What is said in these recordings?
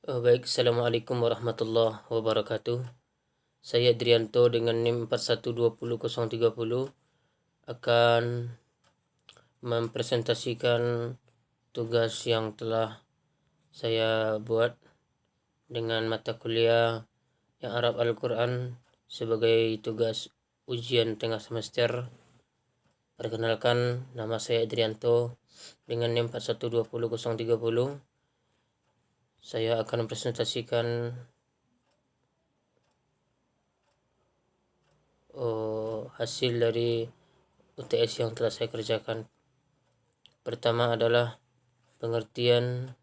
Baik, Assalamualaikum warahmatullahi wabarakatuh. Saya Drianto dengan NIM 4120.030 akan mempresentasikan tugas yang telah saya buat dengan mata kuliah yang Arab Al-Quran sebagai tugas ujian tengah semester. Perkenalkan, nama saya Drianto dengan NIM 4120.030. Saya akan mempresentasikan hasil dari UTS yang telah saya kerjakan. Pertama adalah pengertian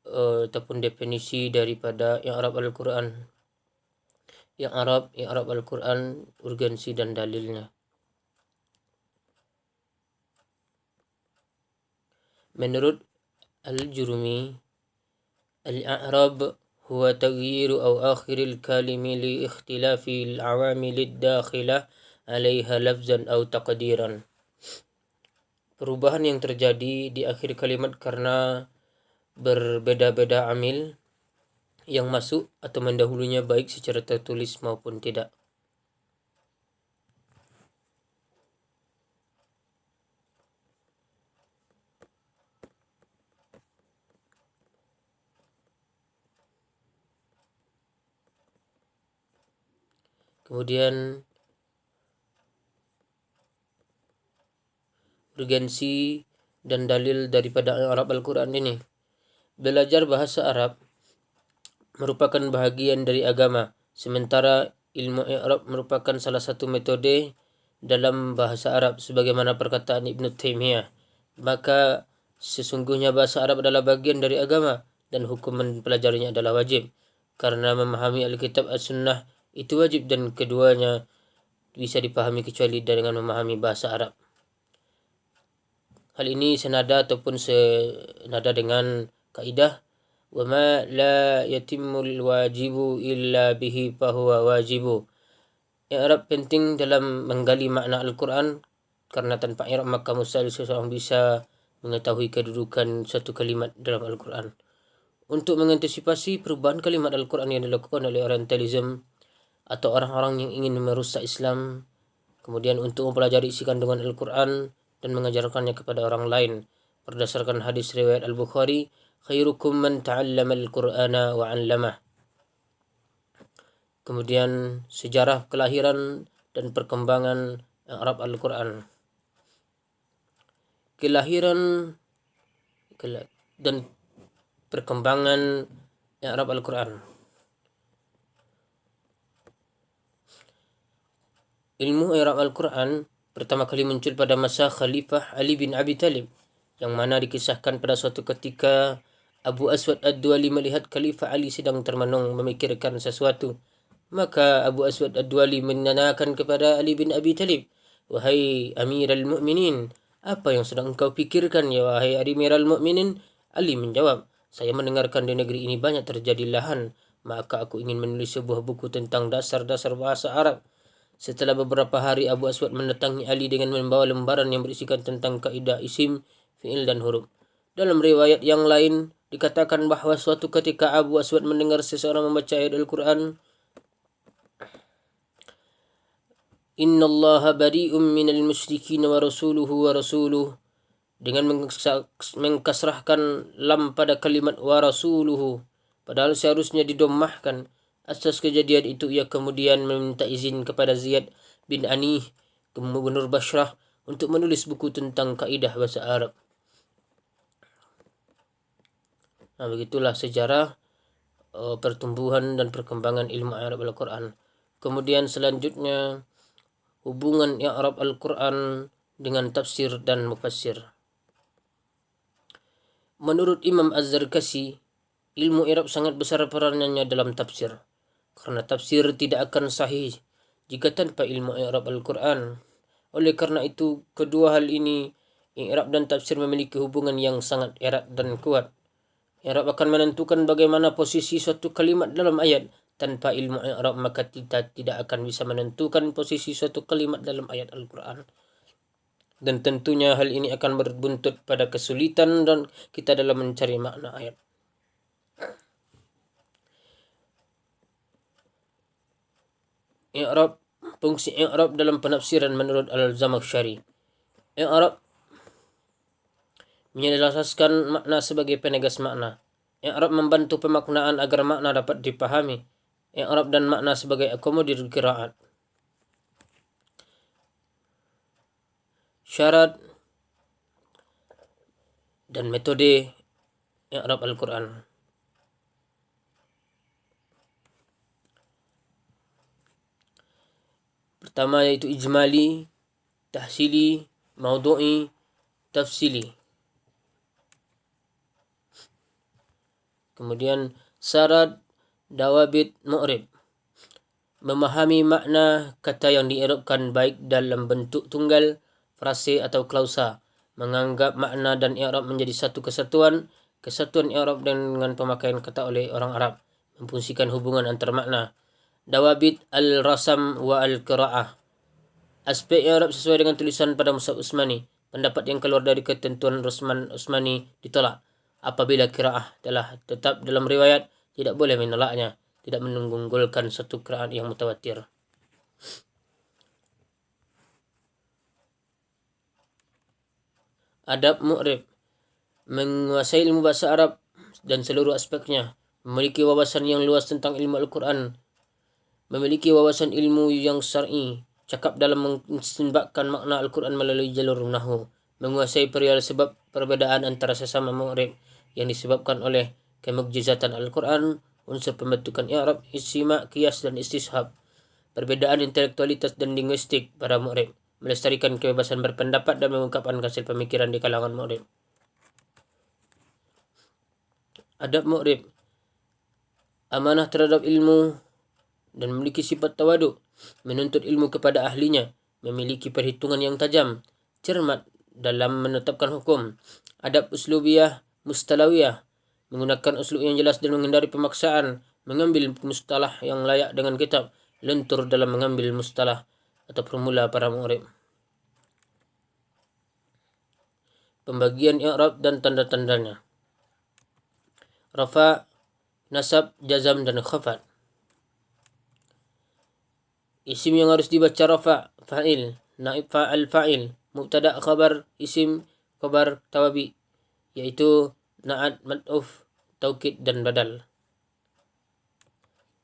ataupun definisi daripada yang Arab Al-Quran. Yang Arab Al-Quran, urgensi dan dalilnya. Menurut Al-Jurumi, Al-A'rab huwa taghyiru aw akhiril kalimi li ikhtilafil awamilid dakhilah alaiha lafzan aw taqdiran. Perubahan yang terjadi di akhir kalimat karena berbeda-beda amil yang masuk atau mendahulunya baik secara tertulis maupun tidak. Kemudian urgensi dan dalil daripada Arab Al-Quran ini. Belajar bahasa Arab merupakan bahagian dari agama, sementara ilmu Arab merupakan salah satu metode dalam bahasa Arab sebagaimana perkataan Ibn Taymiyah. Maka sesungguhnya bahasa Arab adalah bagian dari agama dan hukum mempelajarinya adalah wajib. Karena memahami Alkitab As-Sunnah itu wajib dan keduanya bisa dipahami kecuali dengan memahami bahasa Arab. Hal ini senada ataupun senada dengan kaidah wama la yatimul wajibu illa bihi fahuwa wajibu. I'rab penting dalam menggali makna Al-Quran karena tanpa i'rab maka mustahil seseorang bisa mengetahui kedudukan satu kalimat dalam Al-Quran. Untuk mengantisipasi perubahan kalimat Al-Quran yang dilakukan oleh orientalism atau orang-orang yang ingin merusak Islam, kemudian untuk mempelajari isi kandungan Al-Quran dan mengajarkannya kepada orang lain berdasarkan hadis riwayat Al-Bukhari, khairukum man ta'allama al-Qur'ana wa 'allamah. Kemudian sejarah kelahiran dan perkembangan Arab Al-Quran. Kelahiran dan perkembangan Arab Al-Quran. Ilmu Arab Al-Quran pertama kali muncul pada masa Khalifah Ali bin Abi Talib, yang mana dikisahkan pada suatu ketika Abu Aswad Ad-Duali melihat Khalifah Ali sedang termenung memikirkan sesuatu. Maka Abu Aswad Ad-Duali menanyakan kepada Ali bin Abi Talib, "Wahai Amirul Mukminin, apa yang sedang engkau pikirkan ya wahai Amirul Mukminin?" Ali menjawab, "Saya mendengarkan di negeri ini banyak terjadi lahan, maka aku ingin menulis sebuah buku tentang dasar-dasar bahasa Arab." Setelah beberapa hari, Abu Aswad mendatangi Ali dengan membawa lembaran yang berisikan tentang kaidah isim, fi'il dan huruf. Dalam riwayat yang lain dikatakan bahawa suatu ketika Abu Aswad mendengar seseorang membaca ayat Al-Quran, "Inna Allah bari'um minal musyrikin wa rasuluhu" dengan mengkasrahkan lam pada kalimat wa rasuluhu, padahal seharusnya didommahkan. Atas kejadian itu ia kemudian meminta izin kepada Ziyad bin Anih, gubernur Basrah, untuk menulis buku tentang kaidah bahasa Arab. Begitulah sejarah pertumbuhan dan perkembangan ilmu Arab Al-Quran. Kemudian selanjutnya hubungan Arab Al-Quran dengan tafsir dan mufassir. Menurut Imam Az-Zarkasi, ilmu Arab sangat besar peranannya dalam tafsir, karena tafsir tidak akan sahih jika tanpa ilmu Arab Al-Quran. Oleh karena itu, kedua hal ini, I'rab dan tafsir, memiliki hubungan yang sangat erat dan kuat. I'rab akan menentukan bagaimana posisi suatu kalimat dalam ayat. Tanpa ilmu I'rab maka kita tidak akan bisa menentukan posisi suatu kalimat dalam ayat Al-Quran. Dan tentunya hal ini akan berbuntut pada kesulitan dan kita dalam mencari makna ayat. I'rab, fungsi i'rab dalam penafsiran menurut Al-Zamakhsyari. I'rab menjelaskan makna sebagai penegas makna. I'rab membantu pemaknaan agar makna dapat dipahami. I'rab dan makna sebagai akomodir qiraat. Syarat dan metode i'rab Al-Quran. Pertama yaitu ijmali, tahsili, maudu'i, tafsili. Kemudian syarat, dawabit, mu'rib. Memahami makna kata yang di'irabkan baik dalam bentuk tunggal, frase atau klausa. Menganggap makna dan i'rab menjadi satu kesatuan. Kesatuan i'rab dengan pemakaian kata oleh orang Arab memfungsikan hubungan antar makna. Dawabit al-rasam wa al-qira'ah. Aspek i'rab sesuai dengan tulisan pada Mushaf Utsmani. Pendapat yang keluar dari ketentuan Rasman Utsmani ditolak. Apabila qira'ah telah tetap dalam riwayat, tidak boleh menolaknya. Tidak menunggulkan satu qira'at yang mutawatir. Adab mu'rib. Menguasai ilmu bahasa Arab dan seluruh aspeknya. Memiliki wawasan yang luas tentang ilmu Al-Quran. Memiliki wawasan ilmu yang syar'i. Cakap dalam mensimbakkan makna Al-Quran melalui jalur nahwu. Menguasai perihal sebab perbedaan antara sesama mu'rib yang disebabkan oleh kemukjizatan Al-Quran, unsur pembentukan i'rab, istimak, qiyas dan istishab. Perbedaan intelektualitas dan linguistik para mu'rib. Melestarikan kebebasan berpendapat dan mengungkapkan hasil pemikiran di kalangan mu'rib. Adab mu'rib. Amanah terhadap ilmu dan memiliki sifat tawaduk, menuntut ilmu kepada ahlinya, memiliki perhitungan yang tajam, cermat dalam menetapkan hukum. Adab uslubiyah, mustalawiyah, menggunakan uslub yang jelas dan menghindari pemaksaan, mengambil mustalah yang layak dengan kitab, lentur dalam mengambil mustalah atau formula para mu'rib. Pembagian i'rab dan tanda-tandanya. Rafa, nasab, jazam dan khafat. Isim yang harus dibaca rafa, fa'il, naib fa'al fa'il, mubtada khabar, isim, khabar, tawabi, yaitu na'at, mat'uf, taukid dan badal.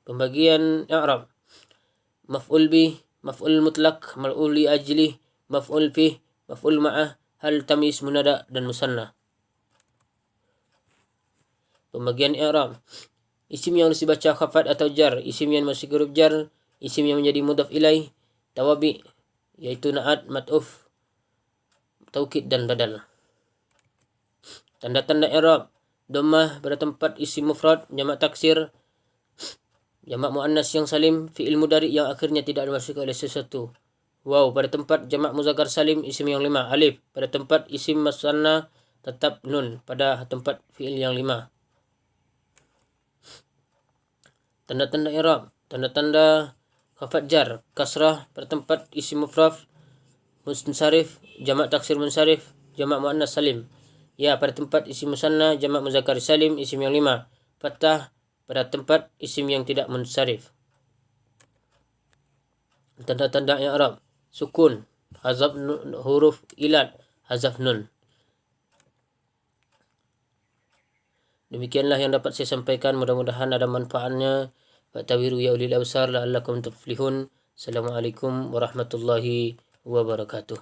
Pembagian i'rab. Maf'ul bih, maf'ul mutlak, maf'ul li ajlih, maf'ul fih, maf'ul ma'ah, hal tamis, munada dan musanna. Pembagian i'rab. Isim yang harus dibaca khafat atau jar, isim yang masih huruf jar, isim yang menjadi mudhaf ilaih, tawabi, yaitu na'at, mat'uf, taukid dan badal. Tanda-tanda i'rab. Dhammah pada tempat isim mufrad, jamak taksir, jamak muannas yang salim, fi'il mudhari yang akhirnya tidak dimasuki oleh sesuatu. Waw pada tempat jamak muzakkar salim, isim yang 5. Alif pada tempat isim musanna, tetap nun pada tempat fi'il yang 5. Tanda-tanda i'rab. Tanda-tanda khafat jar, kasrah pada tempat isim mufrad munsharif, jamak taksir munsharif, jamak muannas salim. Ya pada tempat isim musanna, jamak muzakkar salim, isim yang 5. Fathah pada tempat isim yang tidak munsharif. Tanda-tanda i'rab. Sukun, hazaf huruf ilat, hazaf nun. Demikianlah yang dapat saya sampaikan, mudah-mudahan ada manfaatnya. Fa'tawiru ya ulil absar la'allakum tuflihun. Assalamualaikum warahmatullahi wabarakatuh.